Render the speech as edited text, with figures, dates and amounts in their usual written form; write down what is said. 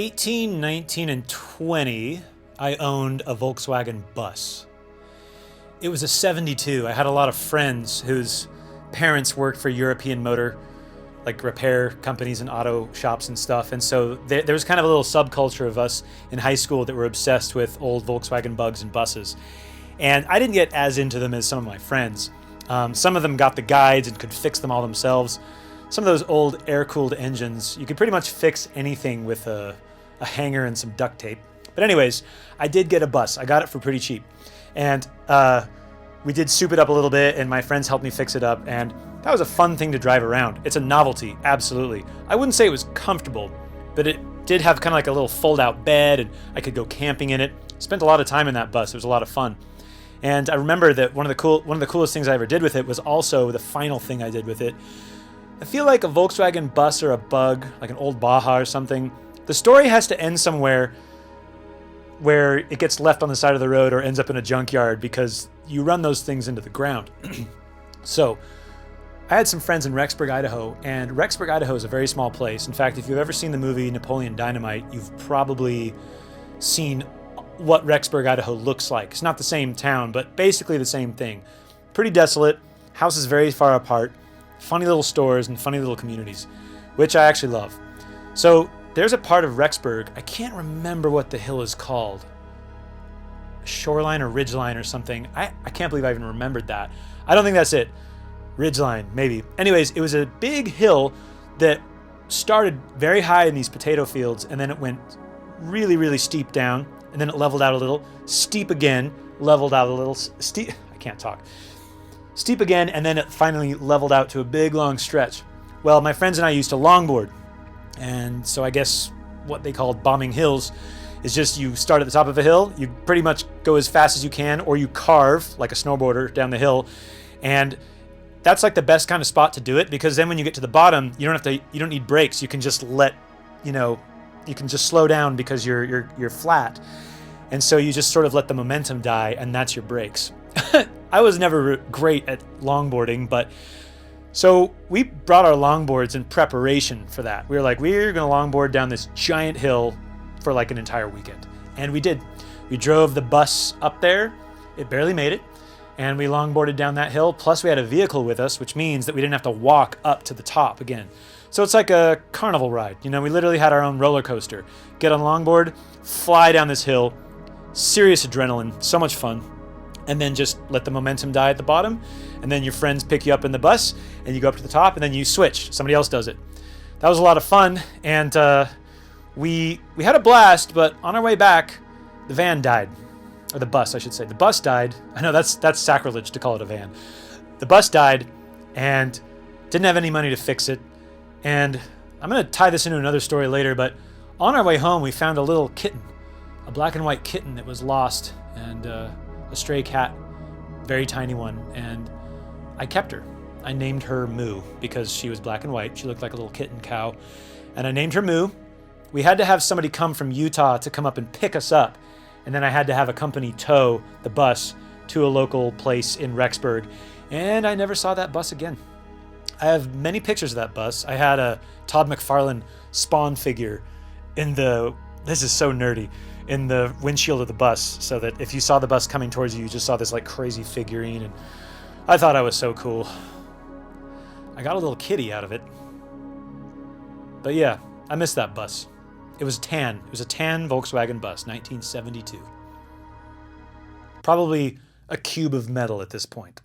18, 19, and 20, I owned a Volkswagen bus. It was a 72. I had a lot of friends whose parents worked for European Motor, like repair companies and auto shops and stuff. And so there was kind of a little subculture of us in high school that were obsessed with old Volkswagen Bugs and buses. And I didn't get as into them as some of my friends. Some of them got the guides and could fix them all themselves. Some of those old air-cooled engines, you could pretty much fix anything with a hanger and some duct tape. But anyways, I did get a bus. I got it for pretty cheap. And we did soup it up a little bit, and my friends helped me fix it up, and that was a fun thing to drive around. It's a novelty, absolutely. I wouldn't say it was comfortable, but it did have kind of like a little fold-out bed, and I could go camping in it. Spent a lot of time in that bus. It was a lot of fun. And I remember that one of the coolest things I ever did with it was also the final thing I did with it. I feel like a Volkswagen bus or a Bug, like an old Baja or something, the story has to end somewhere where it gets left on the side of the road or ends up in a junkyard because you run those things into the ground. So I had some friends in Rexburg, Idaho, and Rexburg, Idaho is a very small place. In fact, if you've ever seen the movie Napoleon Dynamite, you've probably seen what Rexburg, Idaho looks like. It's not the same town, but basically the same thing. Pretty desolate, houses very far apart, funny little stores and funny little communities, which I actually love. So there's a part of Rexburg, I can't remember what the hill is called. Shoreline or Ridgeline or something. I can't believe I even remembered that. I don't think that's it. Ridgeline, maybe. Anyways, it was a big hill that started very high in these potato fields, and then it went really, really steep down, and then it leveled out a little, steep again, leveled out a little, steep, I can't talk. Steep again, and then it finally leveled out to a big, long stretch. Well, my friends and I used to longboard, and so I guess what they called bombing hills is just you start at the top of a hill, you pretty much go as fast as you can, or you carve, like a snowboarder, down the hill, and that's like the best kind of spot to do it, because then when you get to the bottom, you don't need brakes. You can just you can just slow down because you're flat. And so you just sort of let the momentum die, and that's your brakes. I was never great at longboarding, but so we brought our longboards in preparation for that. We were like, we're going to longboard down this giant hill for like an entire weekend. And we did. We drove the bus up there. It barely made it. And we longboarded down that hill. Plus we had a vehicle with us, which means that we didn't have to walk up to the top again. So it's like a carnival ride. You know, we literally had our own roller coaster. Get on longboard, fly down this hill. Serious adrenaline, so much fun. And then just let the momentum die at the bottom. And then your friends pick you up in the bus, and you go up to the top, and then you switch. Somebody else does it. That was a lot of fun, and we had a blast, but on our way back, the van died. Or the bus, I should say. The bus died. I know that's sacrilege to call it a van. The bus died, and didn't have any money to fix it. And I'm going to tie this into another story later, but on our way home, we found a little kitten. A black and white kitten that was lost, and a stray cat, very tiny one, and I kept her. I named her Moo because she was black and white. She looked like a little kitten cow, and I named her Moo. We had to have somebody come from Utah to come up and pick us up, and then I had to have a company tow the bus to a local place in Rexburg, and I never saw that bus again. I have many pictures of that bus. I had a Todd McFarlane Spawn figure this is so nerdy, in the windshield of the bus, so that if you saw the bus coming towards you, you just saw this like crazy figurine, and I thought I was so cool. I got a little kitty out of it. But yeah, I missed that bus. It was tan. It was a tan Volkswagen bus, 1972. Probably a cube of metal at this point.